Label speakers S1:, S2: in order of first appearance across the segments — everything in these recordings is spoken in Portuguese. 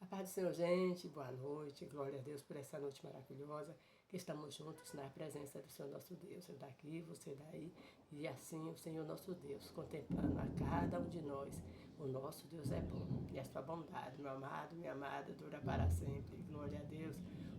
S1: A paz do Senhor, gente, boa noite, glória a Deus por essa noite maravilhosa, que estamos juntos na presença do Senhor nosso Deus, eu daqui, você daí, e assim o Senhor nosso Deus, contemplando a cada um de nós, o nosso Deus é bom, e a sua bondade, meu amado, minha amada, dura para sempre, glória a Deus,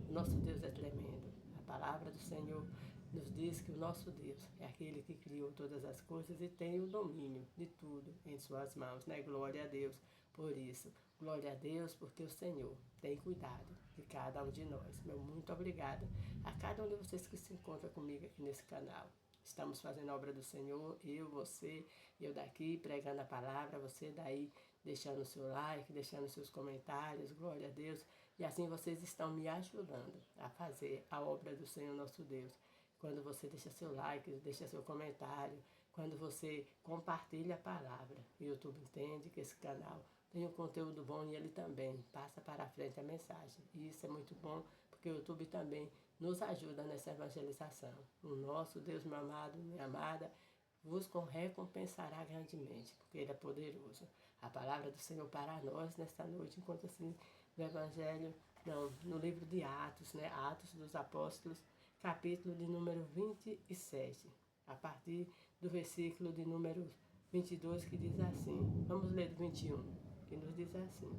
S1: o nosso Deus é tremendo, a palavra do Senhor nos diz que o nosso Deus é aquele que criou todas as coisas e tem o domínio de tudo em suas mãos, né? Glória a Deus por isso. Glória a Deus porque o Senhor tem cuidado de cada um de nós. Meu muito obrigada a cada um de vocês que se encontra comigo aqui nesse canal. Estamos fazendo a obra do Senhor, eu, você, eu daqui pregando a palavra, você daí deixando o seu like, deixando seus comentários, glória a Deus. E assim vocês estão me ajudando a fazer a obra do Senhor nosso Deus. Quando você deixa seu like, deixa seu comentário, quando você compartilha a palavra, o YouTube entende que esse canal tem um conteúdo bom e ele também passa para a frente a mensagem. E isso é muito bom porque o YouTube também nos ajuda nessa evangelização. O nosso Deus, meu amado, minha amada, vos recompensará grandemente, porque Ele é poderoso. A palavra do Senhor para nós nesta noite, enquanto assim no Evangelho, não, no livro de Atos, né? Atos dos Apóstolos, capítulo de número 27, a partir do versículo de número 22, que diz assim, vamos ler do 21, que nos diz assim,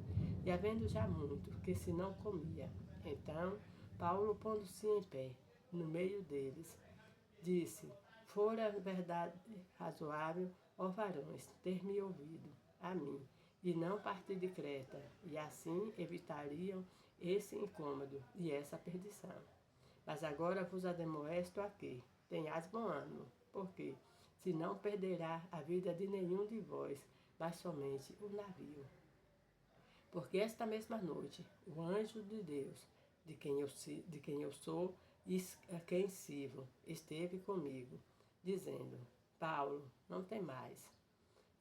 S1: e havendo já muito que se não comia, então Paulo, pondo-se em pé, no meio deles, disse, fora verdade razoável, ó varões, ter-me ouvido, a mim, e não partir de Creta, e assim evitariam esse incômodo e essa perdição. Mas agora vos ademoesto aqui, tenhais bom ânimo, porque se não perderá a vida de nenhum de vós, mas somente o navio. Porque esta mesma noite, o anjo de Deus, de quem eu sou e a quem sirvo, esteve comigo, dizendo, Paulo, não tem mais.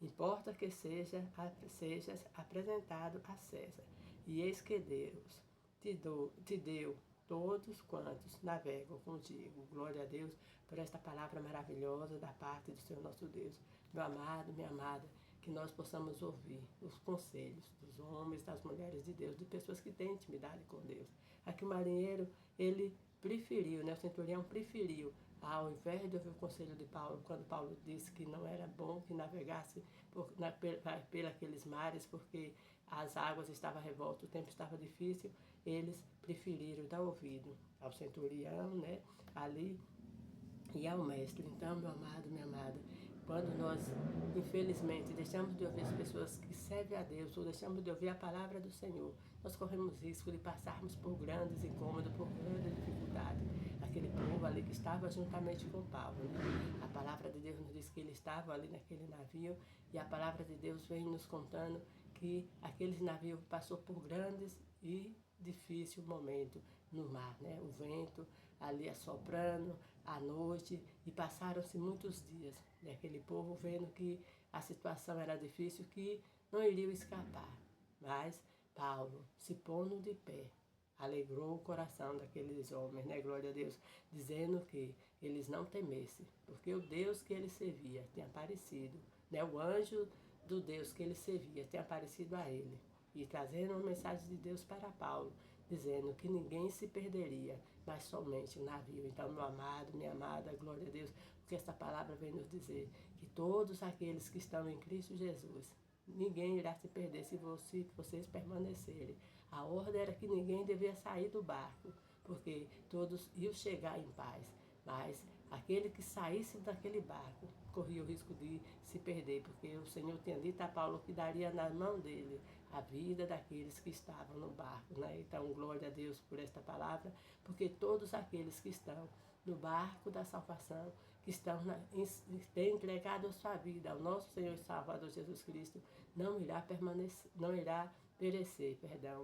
S1: Importa que sejas apresentado a César, e eis que Deus te deu todos quantos navegam contigo. Glória a Deus por esta palavra maravilhosa da parte do Senhor nosso Deus. Meu amado, minha amada, que nós possamos ouvir os conselhos dos homens, das mulheres de Deus, de pessoas que têm intimidade com Deus. Aqui o marinheiro, ele preferiu, né, o centurião preferiu, ao invés de ouvir o conselho de Paulo, quando Paulo disse que não era bom que navegasse pelos mares, porque as águas estavam revoltas, o tempo estava difícil, eles preferiram dar ouvido ao centurião, né, ali, e ao mestre. Então, meu amado, minha amada, quando nós, infelizmente, deixamos de ouvir as pessoas que servem a Deus, ou deixamos de ouvir a palavra do Senhor, nós corremos risco de passarmos por grandes incômodos, por grandes dificuldades. Aquele povo ali que estava juntamente com Paulo, né? A palavra de Deus nos diz que ele estava ali naquele navio, e a palavra de Deus vem nos contando que aquele navio passou por grandes e difícil momento no mar, né? O vento ali assoprando à noite, e passaram-se muitos dias. E aquele povo vendo que a situação era difícil, que não iriam escapar. Mas Paulo, se pondo de pé, alegrou o coração daqueles homens, né? Glória a Deus, dizendo que eles não temessem, porque o Deus que ele servia tinha aparecido, né? O anjo do Deus que ele servia tinha aparecido a ele, e trazendo uma mensagem de Deus para Paulo, dizendo que ninguém se perderia, mas somente o navio. Então, meu amado, minha amada, glória a Deus, porque esta palavra vem nos dizer que todos aqueles que estão em Cristo Jesus, ninguém irá se perder se vocês permanecerem. A ordem era que ninguém devia sair do barco, porque todos iam chegar em paz. Mas aquele que saísse daquele barco corria o risco de se perder, porque o Senhor tinha dito a Paulo que daria na mão dele a vida daqueles que estavam no barco, né? Então, glória a Deus por esta palavra, porque todos aqueles que estão no barco da salvação, que têm entregado a sua vida ao nosso Senhor e Salvador Jesus Cristo, não irá perecer,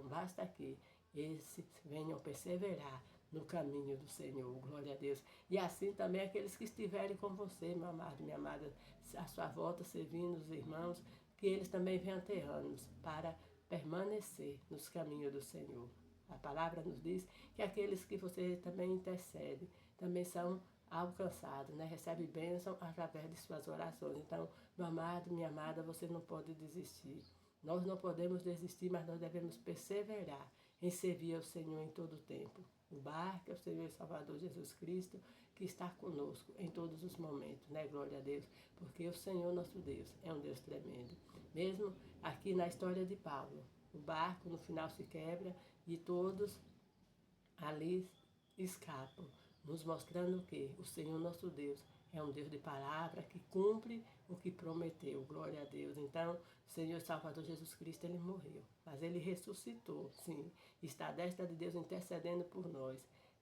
S1: basta que esses venham perseverar no caminho do Senhor, glória a Deus. E assim também aqueles que estiverem com você, meu amado, minha amada, à sua volta, servindo os irmãos, que eles também venham ter ânimos para permanecer nos caminhos do Senhor. A palavra nos diz que aqueles que você também intercede, também são alcançados, né? Recebe bênção através de suas orações. Então, meu amado, minha amada, você não pode desistir. Nós não podemos desistir, mas nós devemos perseverar em servir ao Senhor em todo o tempo. O barco é o Senhor e Salvador Jesus Cristo, que está conosco em todos os momentos, né? Glória a Deus, porque o Senhor nosso Deus é um Deus tremendo. Mesmo aqui na história de Paulo, o barco no final se quebra e todos ali escapam, nos mostrando que o Senhor nosso Deus é um Deus de palavra que cumpre o que prometeu. Glória a Deus. Então, o Senhor Salvador Jesus Cristo, ele morreu, mas ele ressuscitou, sim. Está à destra de Deus intercedendo por nós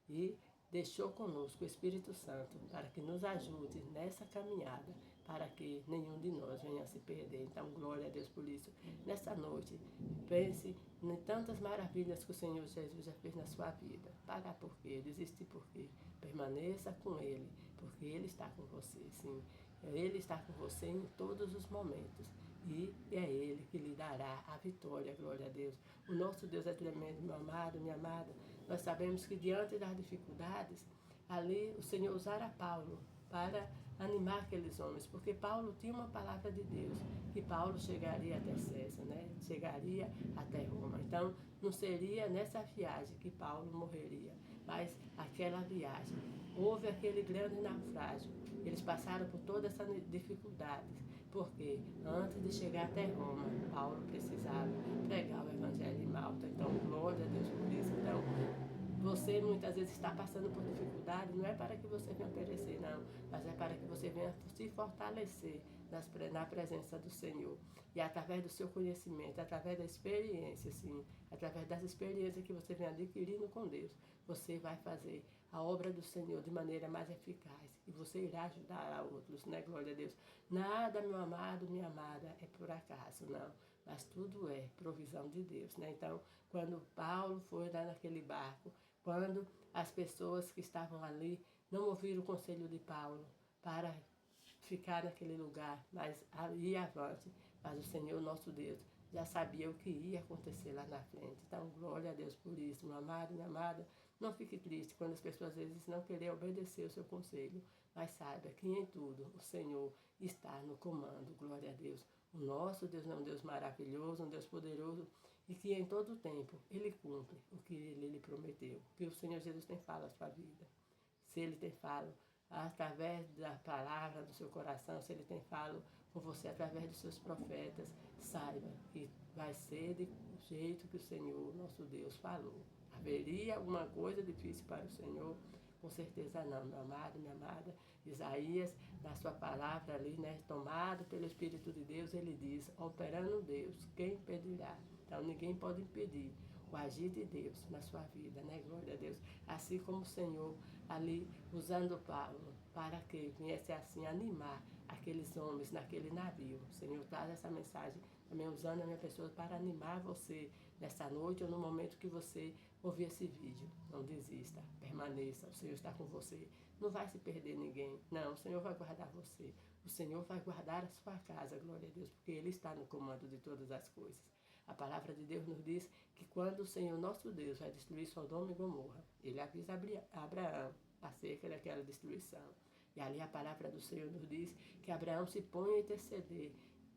S1: e deixou conosco o Espírito Santo para que nos ajude nessa caminhada, para que nenhum de nós venha a se perder. Então, glória a Deus por isso. Nessa noite, pense em tantas maravilhas que o Senhor Jesus já fez na sua vida. Parar por quê? Desistir por quê? Permaneça com Ele, porque Ele está com você, sim. Ele está com você em todos os momentos. E é Ele que lhe dará a vitória, glória a Deus. O nosso Deus é tremendo, meu amado, minha amada. Nós sabemos que diante das dificuldades, ali o Senhor usara Paulo para animar aqueles homens, porque Paulo tinha uma palavra de Deus, que Paulo chegaria até César, né? Chegaria até Roma. Então, não seria nessa viagem que Paulo morreria, mas aquela viagem. Houve aquele grande naufrágio. Eles passaram por todas essas dificuldades, porque antes de chegar até Roma, Paulo precisava pregar o Evangelho em Malta. Então, glória a Deus por isso. Então, você muitas vezes está passando por dificuldade, não é para que você venha perecer, não, mas é para que você venha se fortalecer na presença do Senhor. E através do seu conhecimento, através da experiência, sim, através das experiências que você vem adquirindo com Deus, você vai fazer a obra do Senhor de maneira mais eficaz e você irá ajudar a outros, né? Glória a Deus. Nada, meu amado, minha amada, é por acaso, não. Mas tudo é provisão de Deus, né? Então, quando Paulo foi lá naquele barco, quando as pessoas que estavam ali não ouviram o conselho de Paulo para ficar naquele lugar, mas ir avante. Mas o Senhor nosso Deus já sabia o que ia acontecer lá na frente. Então, glória a Deus por isso, meu amado, minha amada. Não fique triste quando as pessoas às vezes não querem obedecer o seu conselho, mas saiba que em tudo o Senhor está no comando, glória a Deus. O nosso Deus é um Deus maravilhoso, um Deus poderoso, e que em todo o tempo Ele cumpre o que Ele lhe prometeu. Que o Senhor Jesus tem falado a sua vida. Se Ele tem falado através da palavra do seu coração, se Ele tem falado com você através dos seus profetas, saiba que vai ser do jeito que o Senhor, nosso Deus, falou. Haveria alguma coisa difícil para o Senhor? Com certeza não, meu amado, minha amada. Isaías, na sua palavra ali, né, tomado pelo Espírito de Deus, ele diz, operando Deus, quem impedirá? Então ninguém pode impedir o agir de Deus na sua vida, né? Glória a Deus. Assim como o Senhor ali usando Paulo para que viesse assim animar aqueles homens naquele navio. O Senhor traz essa mensagem também usando a minha pessoa para animar você nessa noite ou no momento que você ouvir esse vídeo. Não desista, permaneça, o Senhor está com você. Não vai se perder ninguém, não, o Senhor vai guardar você. O Senhor vai guardar a sua casa, glória a Deus, porque Ele está no comando de todas as coisas. A palavra de Deus nos diz que quando o Senhor nosso Deus vai destruir Sodoma e Gomorra, Ele avisa Abraão acerca daquela destruição. E ali a palavra do Senhor nos diz que Abraão se põe a interceder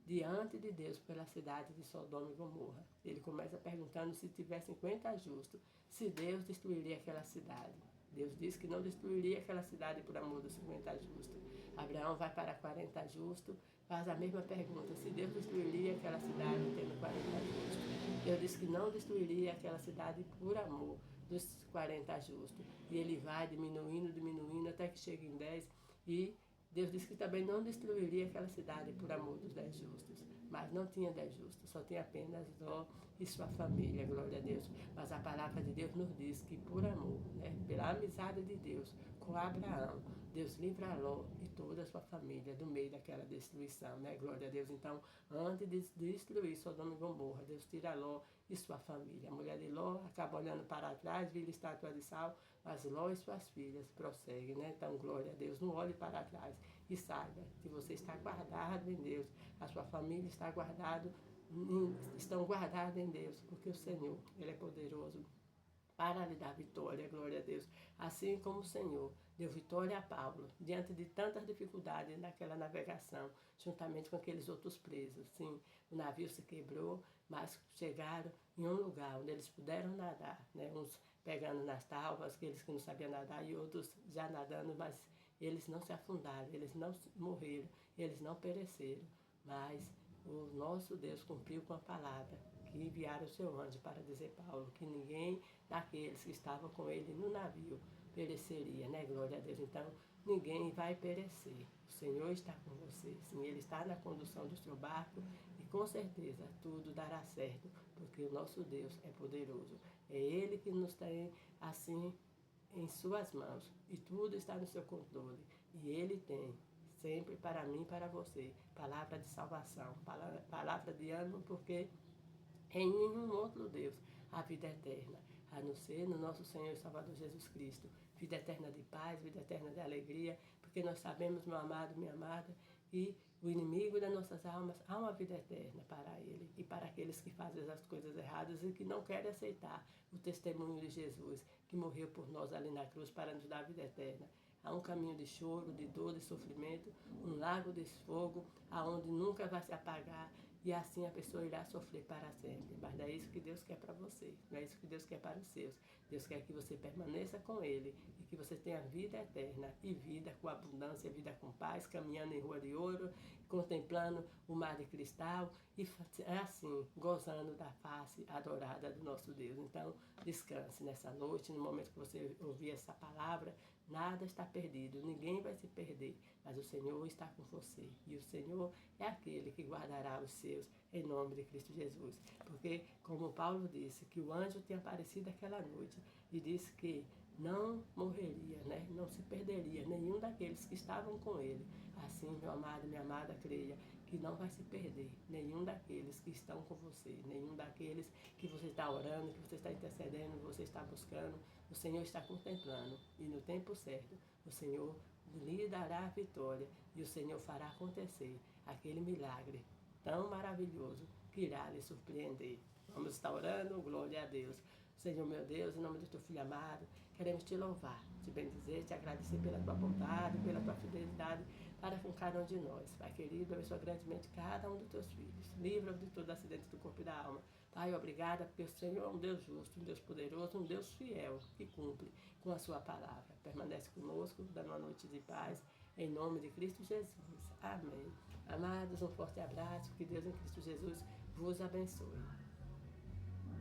S1: diante de Deus pela cidade de Sodoma e Gomorra. Ele começa perguntando se tiver 50 justos, se Deus destruiria aquela cidade. Deus disse que não destruiria aquela cidade por amor dos 50 justos. Abraão vai para 40 justos, faz a mesma pergunta, se Deus destruiria aquela cidade tendo 40 justos. Deus disse que não destruiria aquela cidade por amor dos 40 justos. E ele vai diminuindo, até que chega em 10. E Deus disse que também não destruiria aquela cidade por amor dos 10 justos. Mas não tinha 10 justos, só tinha apenas Ló e sua família, glória a Deus. Mas a palavra de Deus nos diz que por amor, né, pela amizade de Deus com Abraão, Deus livra Ló e toda a sua família do meio daquela destruição, né? Glória a Deus. Então, antes de destruir Sodoma e Gomorra, Deus tira Ló e sua família. A mulher de Ló acaba olhando para trás, vira estátua de sal, mas Ló e suas filhas prosseguem, né? Então, glória a Deus. Não olhe para trás e saiba que você está guardado em Deus. A sua família está estão guardados em Deus, porque o Senhor, Ele é poderoso para lhe dar vitória, glória a Deus. Assim como o Senhor deu vitória a Paulo, diante de tantas dificuldades naquela navegação, juntamente com aqueles outros presos. Sim, o navio se quebrou mas chegaram em um lugar onde eles puderam nadar, né? Uns pegando nas tábuas, aqueles que não sabiam nadar, e outros já nadando, mas eles não se afundaram, eles não morreram, eles não pereceram, mas o nosso Deus cumpriu com a palavra, que enviaram o seu anjo para dizer Paulo que ninguém daqueles que estavam com ele no navio pereceria, né? Glória a Deus. Então, ninguém vai perecer. O Senhor está com você. Sim, Ele está na condução do seu barco e com certeza tudo dará certo, porque o nosso Deus é poderoso. É Ele que nos tem assim em suas mãos e tudo está no seu controle. E Ele tem sempre para mim e para você palavra de salvação, palavra de ânimo, porque em nenhum outro Deus há vida eterna, a não ser no nosso Senhor e Salvador Jesus Cristo. Vida eterna de paz, vida eterna de alegria, porque nós sabemos, meu amado, minha amada, que o inimigo das nossas almas há uma vida eterna para ele e para aqueles que fazem as coisas erradas e que não querem aceitar o testemunho de Jesus, que morreu por nós ali na cruz para nos dar a vida eterna. Há um caminho de choro, de dor, de sofrimento, um lago de fogo, aonde nunca vai se apagar, e assim a pessoa irá sofrer para sempre. Mas não é isso que Deus quer para você, não é isso que Deus quer para os seus. Deus quer que você permaneça com Ele e que você tenha vida eterna e vida com abundância, vida com paz, caminhando em rua de ouro, contemplando o mar de cristal e assim, gozando da face adorada do nosso Deus. Então, descanse nessa noite, no momento que você ouvir essa palavra, nada está perdido, ninguém vai se perder, mas o Senhor está com você. E o Senhor é aquele que guardará os seus em nome de Cristo Jesus. Porque, como Paulo disse, que o anjo tinha aparecido aquela noite e disse que não morreria, né? Não se perderia nenhum daqueles que estavam com ele. Assim, meu amado, minha amada, creia que não vai se perder nenhum daqueles que estão com você, nenhum daqueles que você está orando, que você está intercedendo, você está buscando. O Senhor está contemplando e no tempo certo o Senhor lhe dará a vitória e o Senhor fará acontecer aquele milagre tão maravilhoso que irá lhe surpreender. Vamos estar orando, glória a Deus. Senhor meu Deus, em nome do teu filho amado, queremos te louvar, te bendizer, te agradecer pela tua bondade, pela tua fidelidade para com cada um de nós. Pai querido, abençoa grandemente cada um dos teus filhos. Livra-o de todo acidente do corpo e da alma. Pai, obrigada, porque o Senhor é um Deus justo, um Deus poderoso, um Deus fiel, que cumpre com a sua palavra. Permanece conosco, dando uma noite de paz, em nome de Cristo Jesus. Amém. Amados, um forte abraço, que Deus em Cristo Jesus vos abençoe.